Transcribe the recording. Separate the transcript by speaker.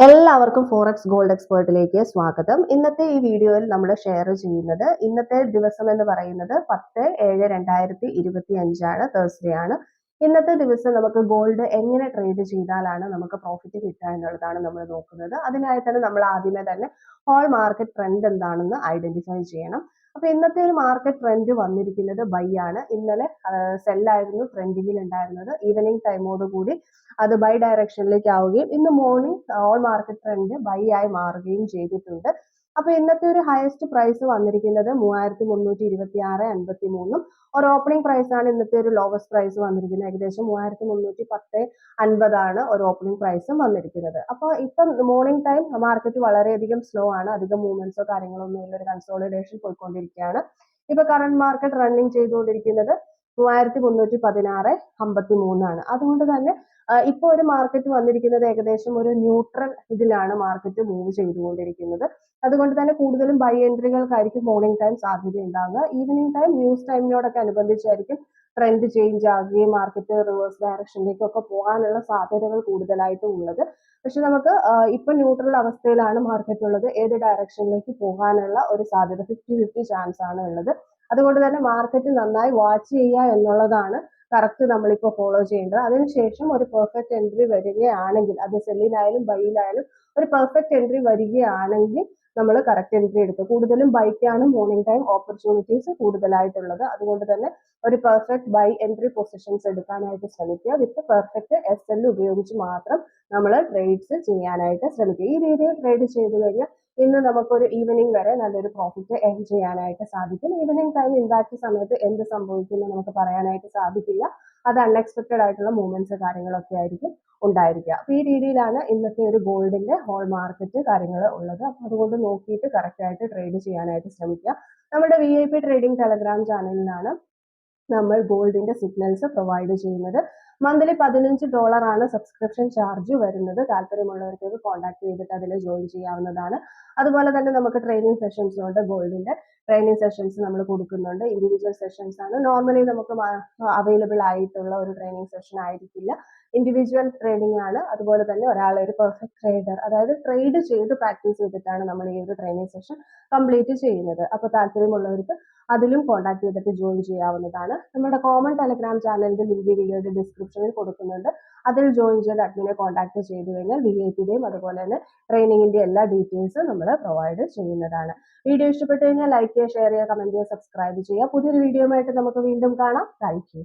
Speaker 1: എല്ലാവർക്കും forex gold എക്സ്പേർട്ടിലേക്ക് സ്വാഗതം. ഇന്നത്തെ ഈ വീഡിയോയിൽ നമ്മൾ ഷെയർ ചെയ്യുന്നത് ഇന്നത്തെ ദിവസം എന്ന് പറയുന്നത് 10/7/2025 തേഴ്സ്ഡേ ആണ്. ഇന്നത്തെ ദിവസം നമുക്ക് ഗോൾഡ് എങ്ങനെ ട്രേഡ് ചെയ്താലാണ് നമുക്ക് പ്രോഫിറ്റ് കിട്ടുക എന്നുള്ളതാണ് നമ്മൾ നോക്കുന്നത്. അതിനായി തന്നെ നമ്മൾ ആദ്യമേ തന്നെ ഹോൾ മാർക്കറ്റ് ട്രെൻഡ് എന്താണെന്ന് ഐഡന്റിഫൈ ചെയ്യണം. അപ്പൊ ഇന്നത്തെ ഒരു മാർക്കറ്റ് ട്രെൻഡ് വന്നിരിക്കുന്നത് ബൈ ആണ്. ഇന്നലെ സെല്ലായിരുന്നു ട്രെൻഡിങ്ങിൽ ഉണ്ടായിരുന്നത്. ഈവനിങ് ടൈമോട് കൂടി അത് ബൈ ഡയറക്ഷനിലേക്ക് ആവുകയും ഇന്ന് morning all market trend buy ആയി മാറുകയും ചെയ്തിട്ടുണ്ട്. അപ്പൊ ഇന്നത്തെ ഒരു ഹയസ്റ്റ് പ്രൈസ് വന്നിരിക്കുന്നത് 3326.53. ഒരു ഓപ്പണിംഗ് പ്രൈസ് ആണ് ഇന്നത്തെ ഒരു ലോവസ്റ്റ് പ്രൈസ് വന്നിരിക്കുന്നത്. ഏകദേശം 3310.50 ഒരു ഓപ്പണിംഗ് പ്രൈസും വന്നിരിക്കുന്നത്. അപ്പോൾ ഇപ്പം മോർണിംഗ് ടൈം മാർക്കറ്റ് വളരെയധികം സ്ലോ ആണ്. അധികം മൂവ്മെന്റ്സോ കാര്യങ്ങളൊന്നും ഇല്ല. ഒരു കൺസോളിഡേഷൻ പോയിക്കൊണ്ടിരിക്കുകയാണ്. ഇപ്പൊ കറന്റ് മാർക്കറ്റ് റണ്ണിങ് ചെയ്തുകൊണ്ടിരിക്കുന്നത് 3316.53 അതുകൊണ്ട് തന്നെ ഇപ്പൊ ഒരു മാർക്കറ്റ് വന്നിരിക്കുന്നത് ഏകദേശം ഒരു ന്യൂട്രൽ ഇതിലാണ് മാർക്കറ്റ് മൂവ് ചെയ്തുകൊണ്ടിരിക്കുന്നത്. അതുകൊണ്ട് തന്നെ കൂടുതലും ബൈ എൻട്രികൾക്കായിരിക്കും മോർണിംഗ് ടൈം സാധ്യത ഉണ്ടാകുക. ഈവനിങ് ടൈം ന്യൂസ് ടൈമിനോടൊക്കെ അനുബന്ധിച്ചായിരിക്കും ട്രെൻഡ് ചേഞ്ച് ആകുകയും മാർക്കറ്റ് റിവേഴ്സ് ഡയറക്ഷനിലേക്കൊക്കെ പോകാനുള്ള സാധ്യതകൾ കൂടുതലായിട്ടും ഉള്ളത്. പക്ഷെ നമുക്ക് ഇപ്പൊ ന്യൂട്രൽ അവസ്ഥയിലാണ് മാർക്കറ്റ് ഉള്ളത്. ഏത് ഡയറക്ഷനിലേക്ക് പോകാനുള്ള ഒരു സാധ്യത 50-50 ചാൻസ് ആണ് ഉള്ളത്. അതുകൊണ്ട് തന്നെ മാർക്കറ്റ് നന്നായി വാച്ച് ചെയ്യുക എന്നുള്ളതാണ് കറക്റ്റ് നമ്മളിപ്പോൾ ഫോളോ ചെയ്യേണ്ടത്. അതിനുശേഷം ഒരു പെർഫെക്റ്റ് എൻട്രി വരികയാണെങ്കിൽ അത് സെല്ലിനായാലും ബൈയിലായാലും ഒരു പെർഫെക്റ്റ് എൻട്രി വരികയാണെങ്കിൽ നമ്മൾ കറക്റ്റ് എൻട്രി എടുക്കുക. കൂടുതലും ബൈക്കാണ് മോർണിംഗ് ടൈം ഓപ്പർച്യൂണിറ്റീസ് കൂടുതലായിട്ടുള്ളത്. അതുകൊണ്ട് തന്നെ ഒരു പെർഫെക്റ്റ് ബൈ എൻട്രി പൊസിഷൻസ് എടുക്കാനായിട്ട് ശ്രമിക്കുക. വിത്ത് പെർഫെക്റ്റ് SL ഉപയോഗിച്ച് മാത്രം നമ്മൾ ട്രേഡ്സ് ചെയ്യാനായിട്ട് ശ്രമിക്കുക. ഈ രീതിയിൽ ട്രേഡ് ചെയ്ത് കഴിഞ്ഞാൽ ഇന്ന് നമുക്കൊരു ഈവനിങ് വരെ നല്ലൊരു പ്രോഫിറ്റ് ഏൺ ചെയ്യാനായിട്ട് സാധിക്കും. ഈവനിങ് ടൈം ഇമ്പാക്ട് സമയത്ത് എന്ത് സംഭവിക്കുന്നു നമുക്ക് പറയാനായിട്ട് സാധിക്കില്ല. അത് അൺഎക്സ്പെക്റ്റഡ് ആയിട്ടുള്ള മൂവ്മെന്റ്സ് കാര്യങ്ങളൊക്കെ ആയിരിക്കും ഉണ്ടായിരിക്കുക. അപ്പൊ ഈ രീതിയിലാണ് ഇന്നത്തെ ഒരു ഗോൾഡിന്റെ ഹോൾ മാർക്കറ്റ് കാര്യങ്ങൾ ഉള്ളത്. അപ്പൊ അതുകൊണ്ട് നോക്കിയിട്ട് കറക്റ്റ് ആയിട്ട് ട്രേഡ് ചെയ്യാനായിട്ട് ശ്രമിക്കുക. നമ്മുടെ VIP ട്രേഡിംഗ് ടെലഗ്രാം ചാനലിലാണ് നമ്മൾ ഗോൾഡിന്റെ സിഗ്നൽസ് പ്രൊവൈഡ് ചെയ്യുന്നത്. മന്ത്ലി $15 ആണ് സബ്സ്ക്രിപ്ഷൻ ചാർജ് വരുന്നത്. താല്പര്യമുള്ളവർക്ക് കോൺടാക്ട് ചെയ്തിട്ട് അതിൽ ജോയിൻ ചെയ്യാവുന്നതാണ്. അതുപോലെ തന്നെ നമുക്ക് ട്രെയിനിങ് സെഷൻസ് ഉണ്ട്. ഗോൾഡിന്റെ ട്രെയിനിങ് സെഷൻസ് നമ്മൾ കൊടുക്കുന്നുണ്ട്. ഇൻഡിവിജ്വൽ സെഷൻസ് ആണ്. നോർമലി നമുക്ക് അവൈലബിൾ ആയിട്ടുള്ള ഒരു ട്രെയിനിങ് സെഷൻ ആയിരിക്കില്ല. ഇൻഡിവിജ്വൽ ട്രെയിനിങ് ആണ്. അതുപോലെ തന്നെ ഒരാളെ ഒരു പെർഫെക്റ്റ് ട്രേഡർ, അതായത് ട്രേഡ് ചെയ്ത് പ്രാക്ടീസ് ചെയ്തിട്ടാണ് നമ്മൾ ഈ ഒരു ട്രെയിനിങ് സെഷൻ കംപ്ലീറ്റ് ചെയ്യുന്നത്. അപ്പോൾ താല്പര്യമുള്ളവർക്ക് അതിലും കോൺടാക്ട് ചെയ്തിട്ട് ജോയിൻ ചെയ്യാവുന്നതാണ്. നമ്മുടെ കോമൺ ടെലഗ്രാം ചാനലിന്റെ ലിങ്ക് വീഡിയോയുടെ ഡിസ്ക്രിപ്ഷനിൽ കൊടുക്കുന്നുണ്ട്. അതിൽ ജോയിൻ ചെയ്ത് അഡ്മിനെ കോൺടാക്ട് ചെയ്തു കഴിഞ്ഞാൽ VIP-യുടെയും അതുപോലെ തന്നെ ട്രെയിനിങ്ങിന്റെ എല്ലാ ഡീറ്റെയിൽസും നമ്മൾ പ്രൊവൈഡ് ചെയ്യുന്നതാണ്. വീഡിയോ ഇഷ്ടപ്പെട്ടു കഴിഞ്ഞാൽ ലൈക്ക് ചെയ്യുക, ഷെയർ ചെയ്യുക, കമന്റ് ചെയ്യുക, സബ്സ്ക്രൈബ് ചെയ്യുക. പുതിയൊരു വീഡിയോയുമായിട്ട് നമുക്ക് വീണ്ടും കാണാം. Thank you.